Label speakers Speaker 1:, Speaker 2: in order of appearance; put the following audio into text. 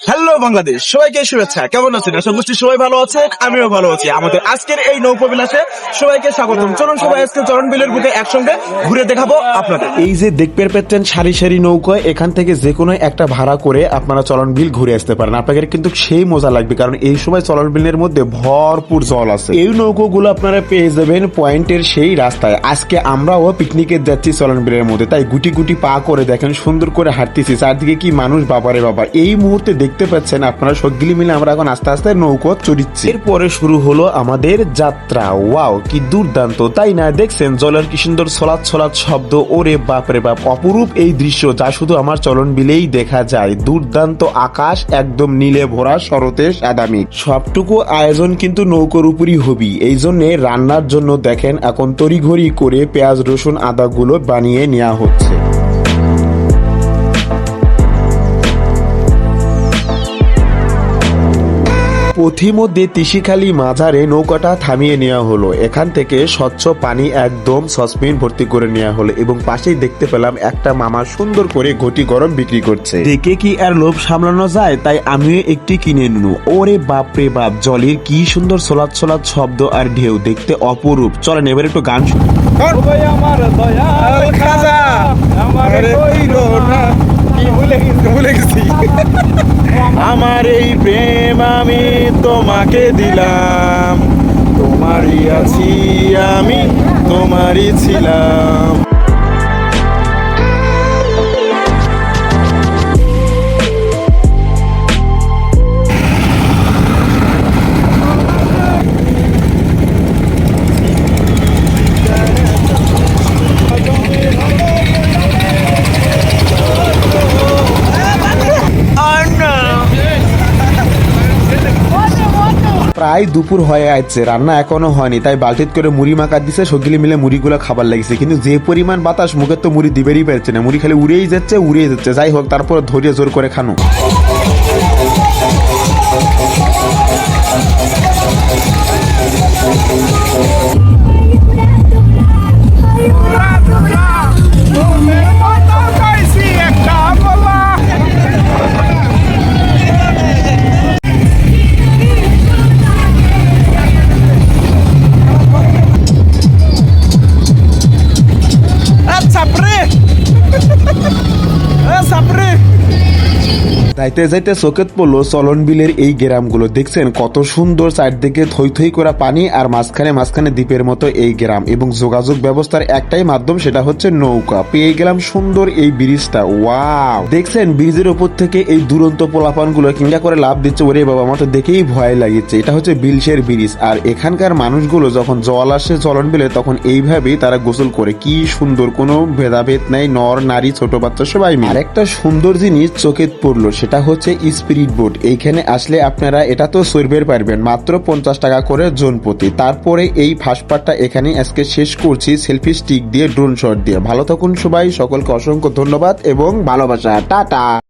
Speaker 1: Hello Bangladesh, সবাইকে শুভেচ্ছা। কেমন আছেন? আশা করছি সবাই ভালো আছে, আমিও ভালো আছি। আমাদের আজকের এই নৌপবিলাসে সবাইকে স্বাগতম। চলুন সবাই আজকে চরণ বিলের বুকে একসঙ্গে ঘুরে দেখাবো আপনাদের।
Speaker 2: এই যে দেখতে পাচ্ছেন সারি সারি নৌকা, এখান থেকে যে কোনো একটা ভাড়া করে আপনারা চলন বিল ঘুরে আসতে পারেন। আপনাদের কিন্তু সেই মজা লাগবে, কারণ এই সময় চলন বিলের মধ্যে ভরপুর জল আছে। এই নৌকোগুলো আপনারা পেয়ে যাবেন পয়েন্টের সেই রাস্তায়। আজকে আমরাও পিকনিকে যাচ্ছি চলন বিলের মধ্যে, তাই গুটি গুটি পা করে দেখেন সুন্দর করে হাঁটতেছি। চারদিকে কি মানুষ, বাবারে বাবা। এই মুহূর্তে দেখতে পাচ্ছেন আপনারা সবগুলি মিলে আমরা এখন আস্তে আস্তে নৌকো চড়িচ্ছি। এরপরে শুরু হলো আমাদের যাত্রা। ওয়াও, কি দুর্দান্ত, তাই না? দেখছেন জলের কি সুন্দর ছলাৎ ছলাৎ শব্দ। ওরে বাপরে বাপ, অপরূপ এই দৃশ্য যা শুধু আমার চলন বিলেই দেখা যায়। দুর্দান্ত আকাশ, একদম নীলে ভরা শরতের সাদা মেঘ। সবটুকু আয়োজন কিন্তু নৌকোর উপরই হবি। এই জন্যে রান্নার জন্য দেখেন এখন তড়িঘড়ি করে পেঁয়াজ রসুন আদা গুলো বানিয়ে নেওয়া হচ্ছে। পথিমধ্যে তিসিখালি মাঝারে নৌকাটা থামিয়ে নেওয়া হলো। এখান থেকে স্বচ্ছ পানি একদম সসপিন ভর্তি করে নেওয়া হলো এবং পাশেই দেখতে পেলাম একটা মামা সুন্দর করে ঘটি গরম বিক্রি করছে। দেখে কি আর লোভ সামলানো যায়, তাই আমিও একটি কিনে নিল। ওরে বাপরে বাপ, জলের কি সুন্দর সোলাত সোলাত শব্দ আর ঢেউ, দেখতে অপরূপ। চলেন এবার একটু গান শুনি।
Speaker 1: আমার দয়াল খাজা, আমার কইরো না, কি ভুলে গেছি।
Speaker 2: আমার এই প্রেম আমি তোমাকে দিলাম, তোমারই আছি আমি, তোমারই ছিলাম। প্রায় দুপুর হয়ে আসছে, রান্না এখনো হয়নি, তাই বালতিত করে মুড়ি মাখা দিছে। সগিলে মিলে মুড়িগুলো খাবার লাগছে, কিন্তু যে পরিমাণ বাতাস, মুখে তো মুড়ি দিবেরই পারছে না। মুড়ি খালি উড়েই যাচ্ছে। যাই হোক, তারপর ধৈর্য জোর করে খানো। যাইতে যাইতে চোখে পড়লো চলন বিলের এই গ্রামগুলো। দেখছেন কত সুন্দর, চারদিকে থই থই করা পানি আর মাঝখানে দ্বীপের মতো এই গ্রাম, এবং যোগাযোগ ব্যবস্থার একটাই মাধ্যম, সেটা হচ্ছে নৌকা। পেয়ে গেলাম সুন্দর এই ব্রিজটা। ওয়াও, দেখছেন ব্রিজের উপর থেকে এই দুরন্ত পোলাপান গুলো কিংবা করে লাভ দিচ্ছে। ওরে বাবা, আমার তো দেখেই ভয় লাগিচ্ছে। এটা হচ্ছে বিলশের ব্রিজ, আর এখানকার মানুষগুলো যখন জল আসে চলন বিলে তখন এইভাবেই তারা গোসল করে। কি সুন্দর, কোনো ভেদাভেদ নাই, নর নারী ছোট বাচ্চা সবাই মিলে। আর একটা সুন্দর জিনিস চোখে পড়লো, সেটা হচ্ছে স্পিরিট বোট। এইখানে আসলে আপনারা এটা তো সরবের পারবেন মাত্র 50 টাকা করে জন প্রতি। তারপরে এই ফাঁসপাটটা এখানে আজকে শেষ করছি সেলফি স্টিক দিয়ে, ড্রোন শট দিয়ে। ভালো থাকুন সবাই, সকলকে অসংখ্য ধন্যবাদ এবং ভালোবাসা। টাটা।